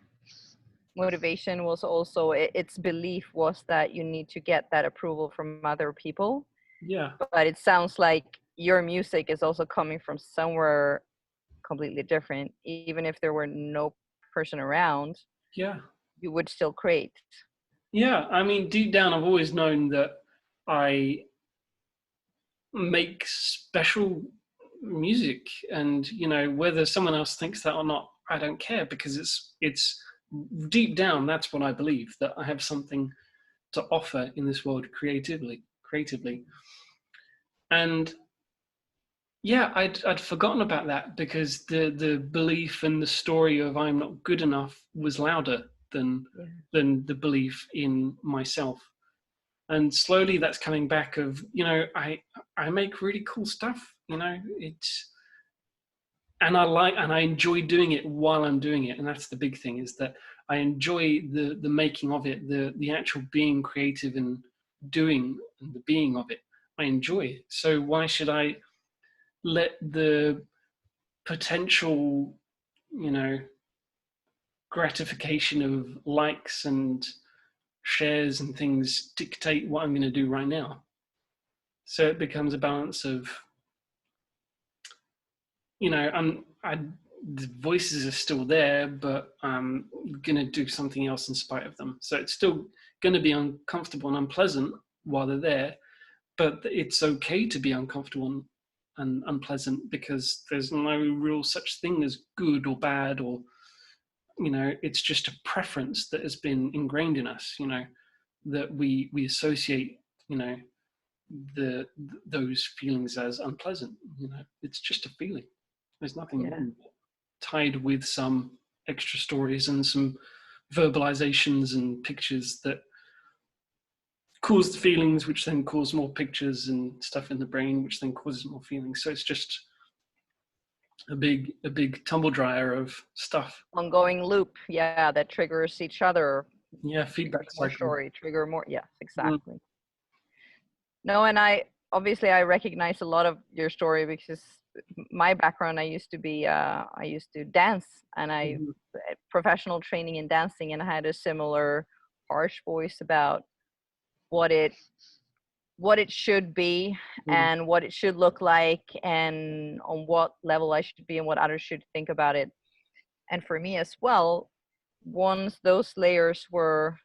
motivation was also, its belief was that you need to get that approval from other people. Yeah. But it sounds like your music is also coming from somewhere completely different. Even if there were no person around, Yeah. you would still create. Yeah. I mean, deep down, I've always known that I make special music, and, you know, whether someone else thinks that or not, I don't care, because it's deep down, that's what I believe, that I have something to offer in this world creatively. And yeah, I'd forgotten about that, because the belief and the story of I'm not good enough was louder than the belief in myself. And slowly that's coming back of, you know, I make really cool stuff, you know, and I enjoy doing it while I'm doing it. And that's the big thing, is that I enjoy the making of it, the actual being creative and doing, and the being of it. I enjoy it. So why should I let the potential, you know, gratification of likes and shares and things dictate what I'm going to do right now? So it becomes a balance of, you know, the voices are still there, but I'm going to do something else in spite of them. So it's still going to be uncomfortable and unpleasant while they're there, but it's okay to be uncomfortable and unpleasant, because there's no real such thing as good or bad, or, you know, it's just a preference that has been ingrained in us, you know, that we associate, you know, those feelings as unpleasant. You know, it's just a feeling. There's nothing tied with some extra stories and some verbalizations and pictures that cause the feelings, which then cause more pictures and stuff in the brain, which then causes more feelings. So it's just a big tumble dryer of stuff. Ongoing loop, yeah, that triggers each other. Yeah, Triggers feedback more cycle. story, trigger more. Yes, Mm, exactly. No, and I obviously I recognize a lot of your story because my background, I used to dance, and I mhm, professional training in dancing, and I had a similar harsh voice about what it what it should be mm, and what it should look like and on what level I should be and what others should think about it. And for me as well, once those layers were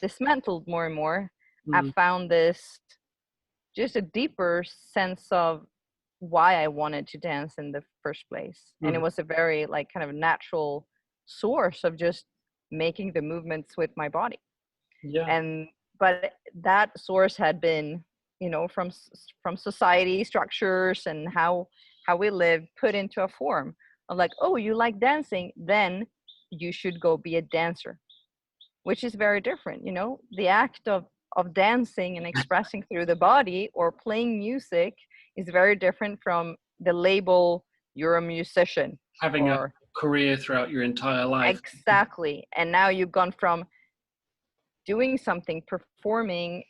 dismantled more and more, I mm, found this just a deeper sense of why I wanted to dance in the first place. And it mhm. was a very like kind of natural source of just making the movements with my body. Yeah. And but that source had been, you know, from society structures and how we live put into a form of like, oh, you like dancing, then you should go be a dancer, which is very different. You know, the act of dancing and expressing through the body or playing music is very different from the label you're a musician Having a or career throughout your entire life. exactly. And now you've gone from doing something, performing,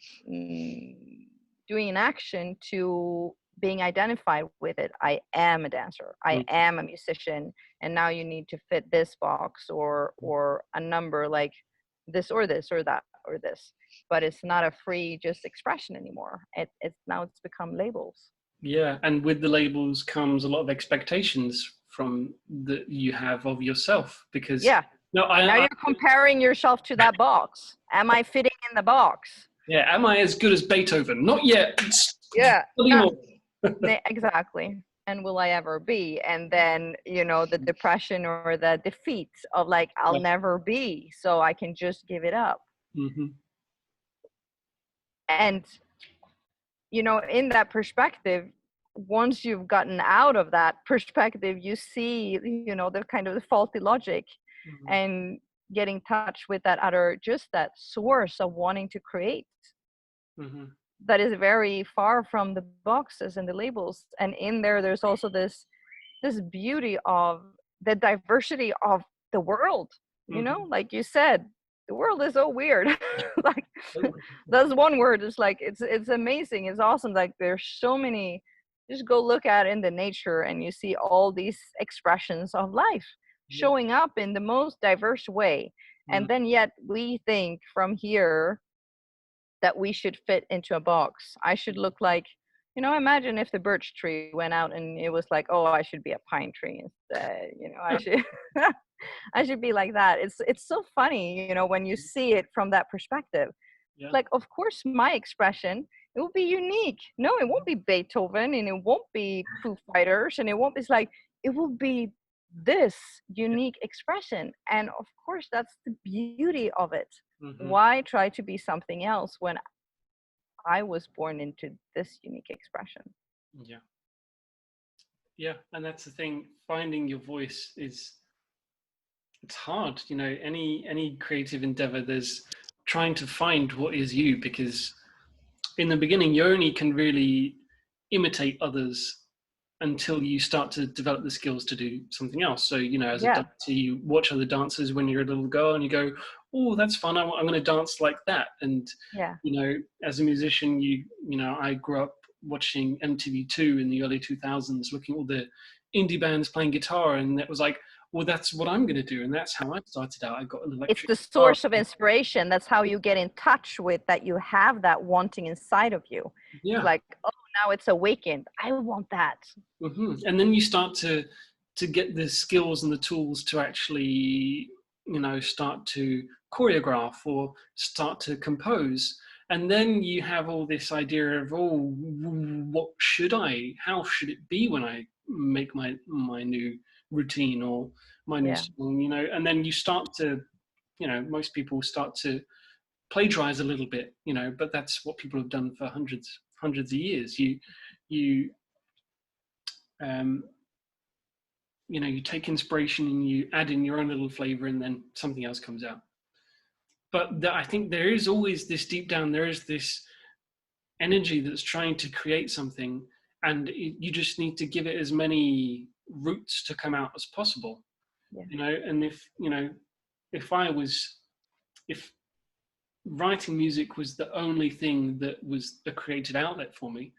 doing an action to being identified with it. I am a dancer. I Mm, am a musician. And now you need to fit this box or a number like this or this or that or this. But it's not a free just expression anymore. It's now it's become labels. yeah, and with the labels comes a lot of expectations from that you have of yourself because Yeah. no, Now I you're comparing yourself to that box. Am I fitting in the box? yeah, am I as good as Beethoven? Not yet. Yeah. Study more. Exactly. And will I ever be? And then, you know, the depression or the defeat of like, I'll Yeah. never be, so I can just give it up. Mm-hmm. And, you know, in that perspective, once you've gotten out of that perspective, you see, you know, the kind of the faulty logic Mm-hmm. and get in touch with that other, just that source of wanting to create Mm-hmm. that is very far from the boxes and the labels. And in there, there's also this beauty of the diversity of the world, you Mm-hmm. know, like you said, the world is so weird. Like that's one word. It's like it's amazing, it's awesome. Like there's so many, just go look at in the nature and you see all these expressions of life Yeah. showing up in the most diverse way. Mm. And then yet we think from here that we should fit into a box. I should look like, you know, imagine if the birch tree went out and it was like, oh, I should be a pine tree instead. You know, I should I should be like that. It's so funny, you know, when you see it from that perspective. Yeah. Like, of course, my expression, it will be unique. No, it won't be Beethoven and it won't be Foo Fighters and it won't be, it's like, it will be this unique expression. And of course, that's the beauty of it. Mm-hmm. Why try to be something else when I was born into this unique expression? Yeah. Yeah. And that's the thing. Finding your voice is it's hard. You know, any creative endeavor, there's trying to find what is you because in the beginning you only can really imitate others until you start to develop the skills to do something else. So, you know, as a Yeah, dancer, you watch other dancers when you're a little girl and you go, oh, that's fun. I'm going to dance like that. And, yeah. you know, as a musician, you know, I grew up watching MTV2 in the early 2000s, looking at all the indie bands playing guitar. And it was like, well, that's what I'm going to do. And that's how I started out. I got an It's electric the guitar. source of inspiration. That's how you get in touch with that you have that wanting inside of you. It's Yeah. like, oh, now it's awakened. I want that. Mm-hmm. And then you start to get the skills and the tools to actually, you know, start to choreograph or start to compose. And then you have all this idea of, oh, what should I? How should it be when I make my new routine or my new Yeah. song? You know, and then you start to, you know, most people start to plagiarize a little bit, you know, but that's what people have done for hundreds of years. You um, you know, you take inspiration and you add in your own little flavor and then something else comes out. I think there is always this deep down, there is this energy that's trying to create something, and you just need to give it as many roots to come out as possible. Yeah. And if I was, if writing music was the only thing that was a created outlet for me,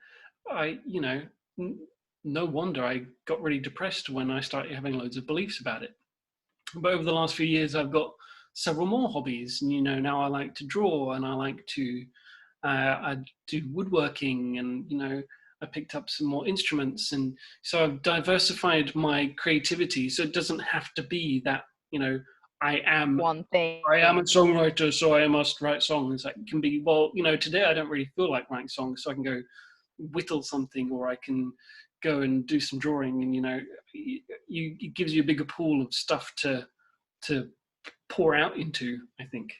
no wonder I got really depressed when I started having loads of beliefs about it. But over the last few years, I've got several more hobbies. And, now I like to draw, and I like to, I do woodworking, and, I picked up some more instruments. And so I've diversified my creativity. So it doesn't have to be that, I am One thing. a songwriter, so I must write songs. It can be, today I don't really feel like writing songs, so I can go whittle something, or I can go and do some drawing, and it gives you a bigger pool of stuff to pour out into, I think.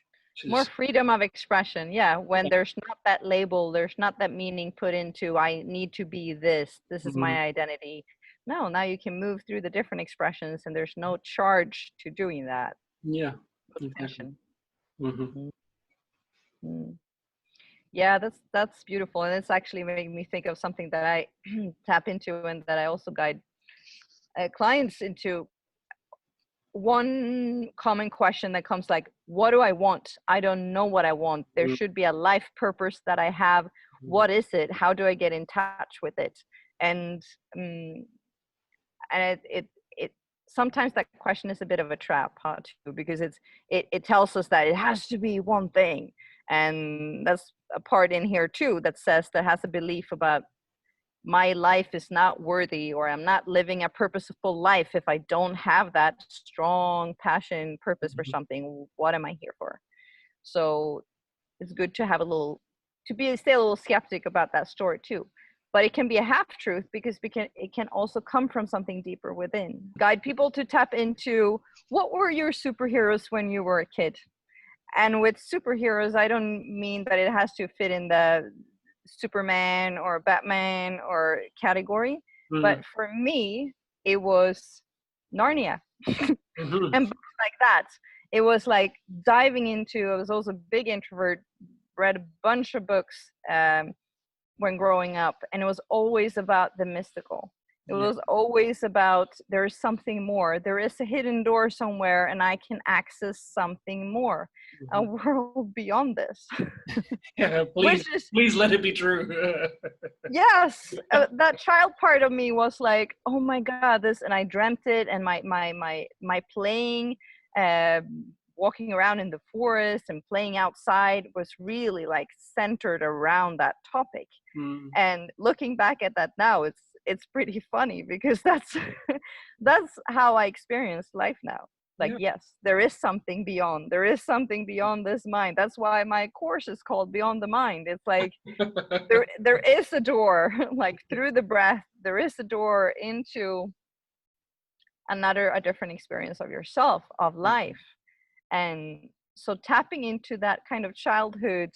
More freedom of expression, yeah, when there's not that label, there's not that meaning put into I need to be this is my identity. No, now you can move through the different expressions, and there's no charge to doing that. Yeah, exactly. Mm-hmm. Mm-hmm. Yeah, that's beautiful, and it's actually making me think of something that I tap into, and that I also guide clients into. One common question that comes like, what do I want? I don't know what I want. There should be a life purpose that I have. What is it? How do I get in touch with it? And it sometimes that question is a bit of a trap, too, because it tells us that it has to be one thing, and that's a part in here too that says, that has a belief about my life is not worthy, or I'm not living a purposeful life if I don't have that strong passion, purpose for something. What am I here for? So it's good to have stay a little skeptic about that story too. But it can be a half truth, because it can also come from something deeper within. Guide people to tap into, what were your superheroes when you were a kid? And with superheroes, I don't mean that it has to fit in the Superman or Batman or category, but for me, it was Narnia and books like that. It was like diving into. I was also a big introvert, read a bunch of books when growing up, and it was always about the mystical. It was always about, there is something more. There is a hidden door somewhere, and I can access something more, a world beyond this. Yeah, please let it be true. Yes, that child part of me was like, oh my God, this, and I dreamt it, and my playing, walking around in the forest and playing outside was really like centered around that topic. And looking back at that now, it's pretty funny, because that's how I experience life now. Like, yes, there is something beyond. There is something beyond this mind. That's why my course is called Beyond the Mind. It's like there is a door, like through the breath, there is a door into a different experience of yourself, of life. And so tapping into that kind of childhood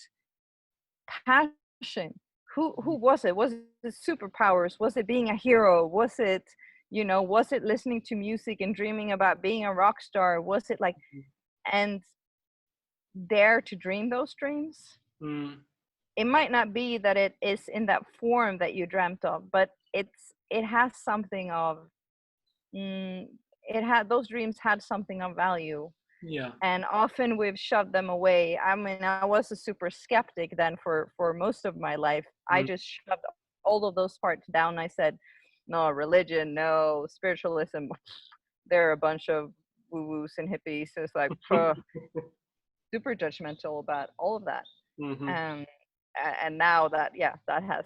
passion. Who was it? Was it superpowers? Was it being a hero? Was it, was it listening to music and dreaming about being a rock star? Was it like, and dare to dream those dreams? It might not be that it is in that form that you dreamt of, but it has something of, those dreams had something of value. Yeah. And often we've shoved them away. I mean, I was a super skeptic then for most of my life. I just shoved all of those parts down. I said, no, religion, no, spiritualism. They're a bunch of woo-woos and hippies. So it's like, super judgmental about all of that. And now that, that has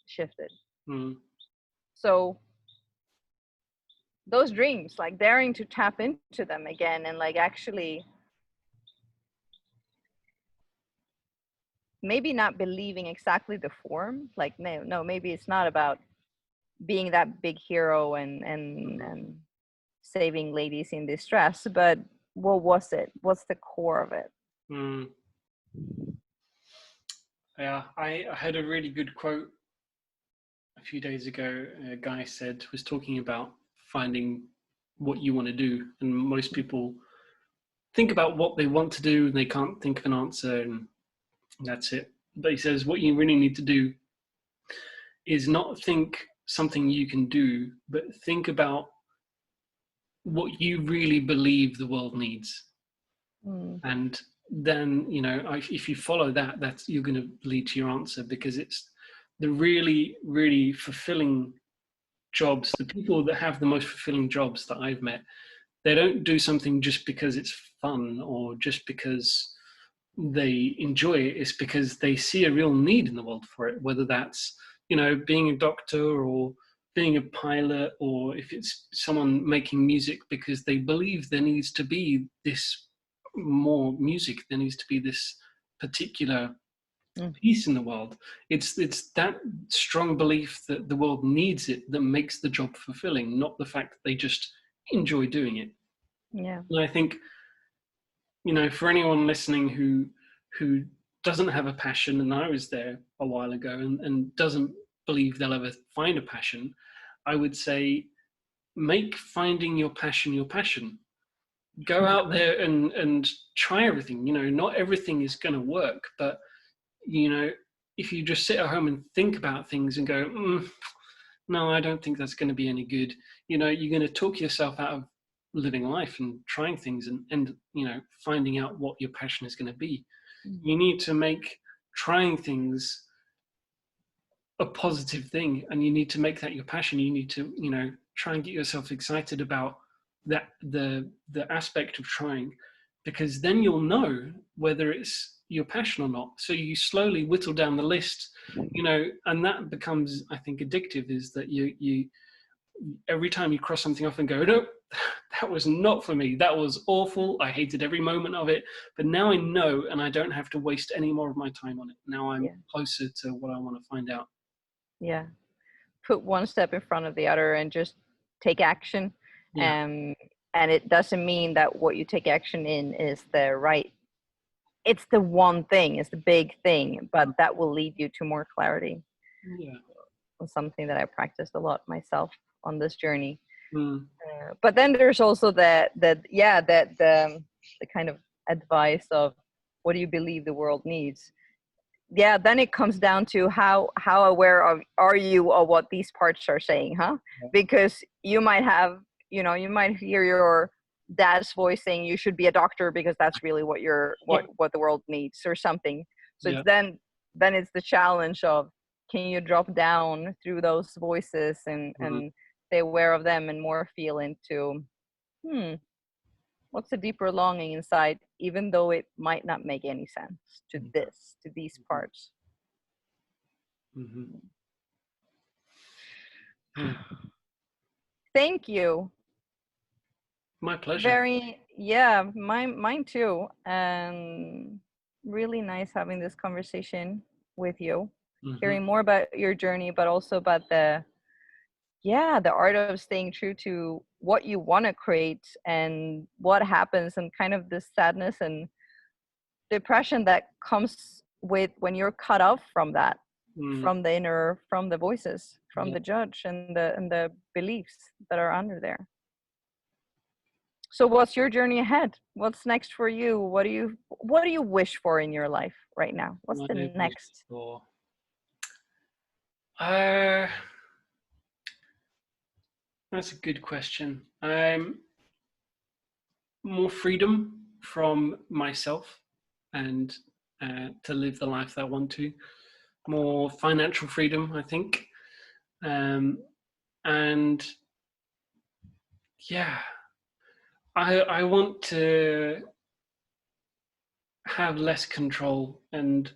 shifted. So those dreams, like daring to tap into them again, and like actually maybe not believing exactly the form, like no, maybe it's not about being that big hero and saving ladies in distress, but what was it? What's the core of it? Yeah, I had a really good quote a few days ago. A guy was talking about finding what you want to do, and most people think about what they want to do and they can't think of an answer, and that's it. But he says what you really need to do is not think something you can do, but think about what you really believe the world needs. Mm. And then, if you follow that, you're going to lead to your answer, because it's the really, really fulfilling jobs, the people that have the most fulfilling jobs that I've met, they don't do something just because it's fun or just because they enjoy it. It's because they see a real need in the world for it, whether that's, being a doctor or being a pilot, or if it's someone making music because they believe there needs to be this more music, there needs to be this particular Mm. piece in the world. It's that strong belief that the world needs it that makes the job fulfilling, not the fact that they just enjoy doing it. Yeah. And I think, for anyone listening who doesn't have a passion, and I was there a while ago, and doesn't believe they'll ever find a passion, I would say make finding your passion your passion. Go out there and try everything. Not everything is going to work, but if you just sit at home and think about things and go, no, I don't think that's going to be any good, you're going to talk yourself out of living life and trying things, and finding out what your passion is going to be. Mm. You need to make trying things a positive thing, and you need to make that your passion. You need to try and get yourself excited about that, the aspect of trying, because then you'll know whether it's your passion or not. So you slowly whittle down the list, and that becomes, I think, addictive, is that you every time you cross something off and go, no, that was not for me, that was awful, I hated every moment of it, but now I know, and I don't have to waste any more of my time on it. Now I'm Yeah. closer to what I want to find out. Yeah. Put one step in front of the other and just take action. Yeah. Um, and it doesn't mean that what you take action in is the right, it's the one thing, it's the big thing, but that will lead you to more clarity. Yeah. It's something that I practiced a lot myself on this journey. Mm. But then there's also the kind of advice of what do you believe the world needs. Yeah, then it comes down to how aware are you of what these parts are saying, huh? Because you might have, you might hear your dad's voice saying you should be a doctor because that's really what what the world needs or something. So Yeah. it's then it's the challenge of, can you drop down through those voices and stay aware of them and more feel into what's a deeper longing inside, even though it might not make any sense to these parts. Mm-hmm. Yeah. Thank you. My pleasure. Mine too. And really nice having this conversation with you, hearing more about your journey, but also about the art of staying true to what you want to create and what happens, and kind of this sadness and depression that comes with when you're cut off from that, from the inner, from the voices, from the judge and the beliefs that are under there. So what's your journey ahead? What's next for you? What do you wish for in your life right now? What's the next? That's a good question. More freedom from myself, and to live the life that I want to. More financial freedom, I think. And yeah, I want to have less control, and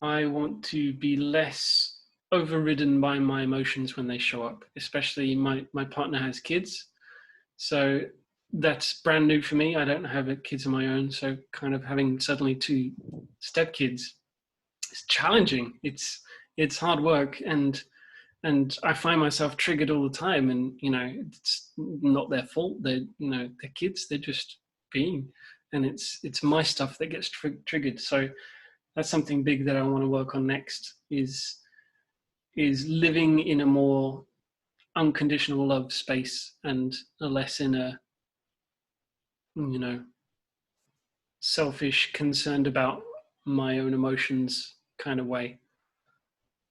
I want to be less overridden by my emotions when they show up. Especially my partner has kids, so that's brand new for me. I don't have kids of my own, so kind of having suddenly 2 stepkids, it's challenging. It's hard work, and I find myself triggered all the time. And it's not their fault. They're kids. They're just being, and it's my stuff that gets triggered. So that's something big that I want to work on next. Is living in a more unconditional love space, and less in a you know, selfish, concerned about my own emotions kind of way.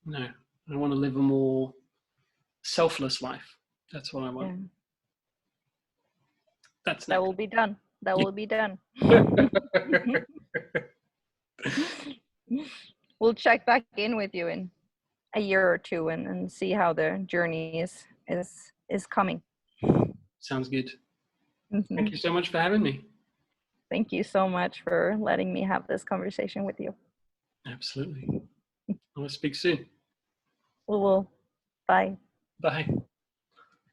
No, I want to live a more selfless life. That's what I want. Yeah. That's That next. will be done. That will be done. We'll check back in with you in a year or two and see how the journey is coming. Sounds good. Mhm. Thank you so much for having me. Thank you so much for letting me have this conversation with you. Absolutely. I will speak soon. We will. Bye. Bye.